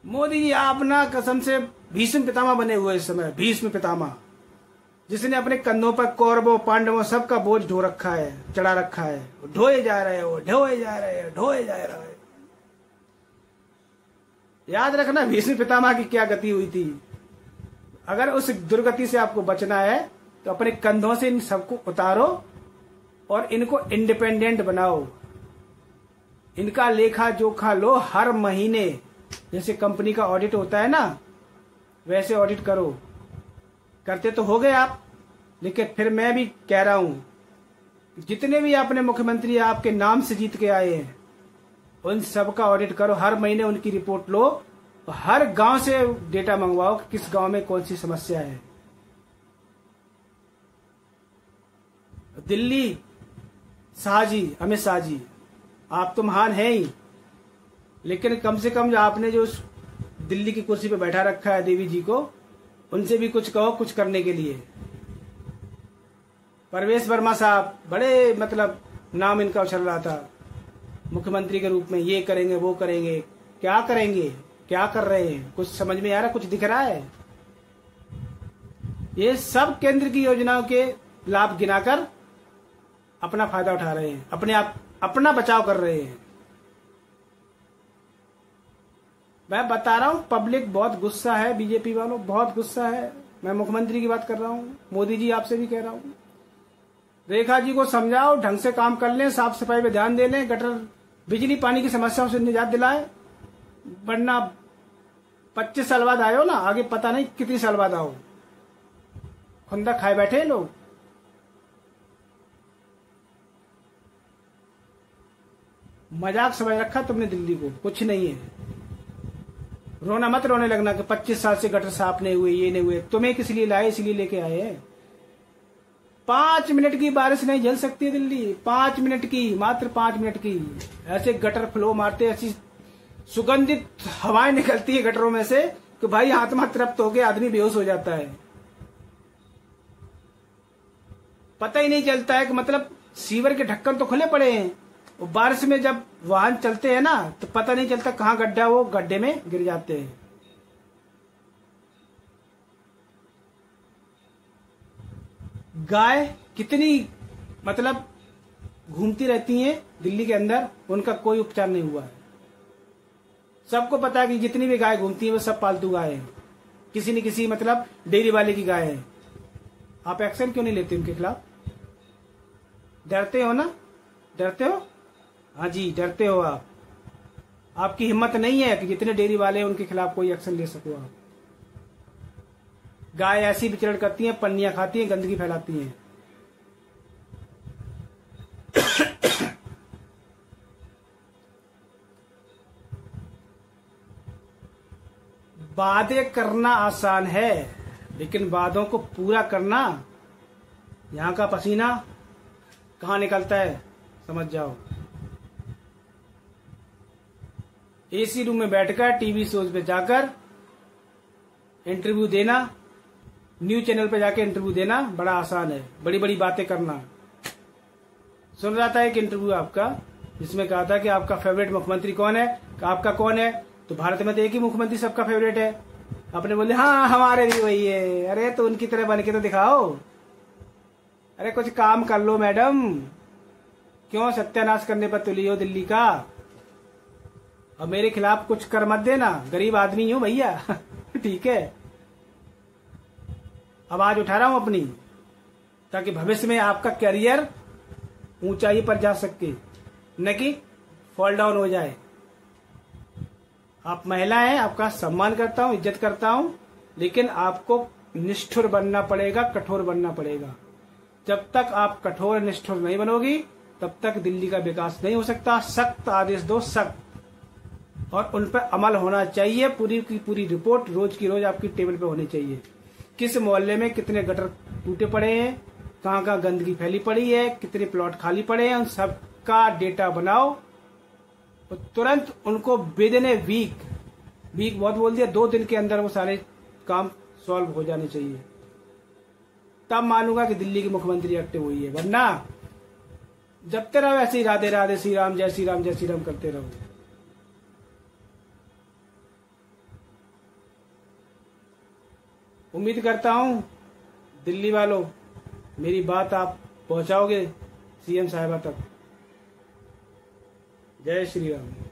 मोदी जी आप ना कसम से भीष्म पितामह बने हुए इस समय, भीष्म पितामह, जिसने अपने कंधों पर कौरवों पांडवों सबका बोझ ढो रखा है, चढ़ा रखा है, ढोए जा रहे हो, ढोए जा रहे हो, ढोए जा रहे हो। याद रखना भीष्म पितामह की क्या गति हुई थी। अगर उस दुर्गति से आपको बचना है तो अपने कंधों से इन सबको उतारो और इनको इंडिपेंडेंट बनाओ। इनका लेखा जोखा लो हर महीने, जैसे कंपनी का ऑडिट होता है ना, वैसे ऑडिट करो। करते तो हो गए आप, लेकिन फिर मैं भी कह रहा हूं जितने भी अपने मुख्यमंत्री आपके नाम से जीत के आए हैं उन सबका ऑडिट करो, हर महीने उनकी रिपोर्ट लो, हर गांव से डेटा मंगवाओ कि किस गांव में कौन सी समस्या है। दिल्ली शाह जी, अमित शाह जी, आप तो महान है ही, लेकिन कम से कम आपने जो दिल्ली की कुर्सी पे बैठा रखा है देवी जी को, उनसे भी कुछ कहो कुछ करने के लिए। परवेश वर्मा साहब बड़े मतलब नाम इनका उछल रहा था मुख्यमंत्री के रूप में, ये करेंगे वो करेंगे। क्या करेंगे, क्या कर रहे हैं, कुछ समझ में आ रहा, कुछ दिख रहा है? ये सब केंद्र की योजनाओं के लाभ गिनाकर अपना फायदा उठा रहे हैं, अपने आप अपना बचाव कर रहे हैं। मैं बता रहा हूं पब्लिक बहुत गुस्सा है, बीजेपी वालों बहुत गुस्सा है। मैं मुख्यमंत्री की बात कर रहा हूं, मोदी जी आपसे भी कह रहा हूं, रेखा जी को समझाओ, ढंग से काम कर लें, साफ सफाई पे ध्यान दे लें, गटर बिजली पानी की समस्याओं से निजात दिलाए। वरना 25 साल बाद आयो ना, आगे पता नहीं कितनी साल बाद आओ, खुंदा खाए बैठे लोग। मजाक समझ रखा तुमने दिल्ली को, कुछ नहीं है। रोना मत रोने लगना कि 25 साल से गटर साफ नहीं हुए, ये नहीं हुए। तुम्हें किस लिए लाए, इसलिए लेके आए हैं। 5 मिनट की बारिश नहीं झेल सकती है दिल्ली, 5 मिनट की, मात्र 5 मिनट की। ऐसे गटर फ्लो मारते, ऐसी सुगंधित हवाएं निकलती है गटरों में से कि भाई आत्मा तृप्त होकर आदमी बेहोश हो जाता है। पता ही नहीं चलता है कि मतलब सीवर के ढक्कन तो खुले पड़े हैं, बारिश में जब वाहन चलते हैं ना तो पता नहीं चलता कहां गड्ढा, वो गड्ढे में गिर जाते हैं। गाय कितनी मतलब घूमती रहती हैं दिल्ली के अंदर, उनका कोई उपचार नहीं हुआ है। सबको पता है कि जितनी भी गाय घूमती है वो सब पालतू गाय हैं, किसी न किसी मतलब डेयरी वाले की गाय है। आप एक्शन क्यों नहीं लेते उनके खिलाफ? डरते हो ना, डरते हो? हाँ जी, डरते हो आप। आपकी हिम्मत नहीं है कि जितने डेयरी वाले हैं उनके खिलाफ कोई एक्शन ले सको आप। गाय ऐसी विचरण करती हैं, पन्नियां खाती हैं, गंदगी फैलाती हैं। वादे करना आसान है, लेकिन वादों को पूरा करना, यहां का पसीना कहां निकलता है समझ जाओ। एसी रूम में बैठकर टीवी शोज पे जाकर इंटरव्यू देना, न्यूज चैनल पे जाके इंटरव्यू देना बड़ा आसान है, बड़ी बड़ी बातें करना। सुन रहा था एक इंटरव्यू आपका, जिसमें कहा था कि आपका फेवरेट मुख्यमंत्री कौन है, आपका कौन है, तो भारत में तो एक ही मुख्यमंत्री सबका फेवरेट है। आपने बोले हाँ हमारे भी वही है। अरे तो उनकी तरह बन के तो दिखाओ, अरे कुछ काम कर लो मैडम, क्यों सत्यानाश करने पर तुली हो दिल्ली का। और मेरे खिलाफ कुछ कर मत देना, गरीब आदमी हूं भैया ठीक है, आवाज उठा रहा हूं अपनी, ताकि भविष्य में आपका करियर ऊंचाई पर जा सके, न कि फॉल डाउन हो जाए। आप महिला हैं, आपका सम्मान करता हूं, इज्जत करता हूं, लेकिन आपको निष्ठुर बनना पड़ेगा, कठोर बनना पड़ेगा। जब तक आप कठोर निष्ठुर नहीं बनोगी तब तक दिल्ली का विकास नहीं हो सकता। सख्त आदेश दो, सख्त, और उन पर अमल होना चाहिए। पूरी की पूरी रिपोर्ट रोज की रोज आपकी टेबल पे होनी चाहिए। किस मोहल्ले में कितने गटर टूटे पड़े हैं, कहाँ कहाँ गंदगी फैली पड़ी है, कितने प्लॉट खाली पड़े हैं, उन सबका डेटा बनाओ और तुरंत उनको विदिन ए वीक बहुत बोल दिया, 2 दिन के अंदर वो सारे काम सॉल्व हो जाने चाहिए। तब मानूंगा कि दिल्ली की मुख्यमंत्री एक्टिव हुई है, वरना जब तक रहो ऐसे ही राधे राधे श्री राम जय श्री राम जय श्री राम करते रहो। उम्मीद करता हूँ दिल्ली वालों मेरी बात आप पहुंचाओगे सीएम साहिबा तक। जय श्री राम।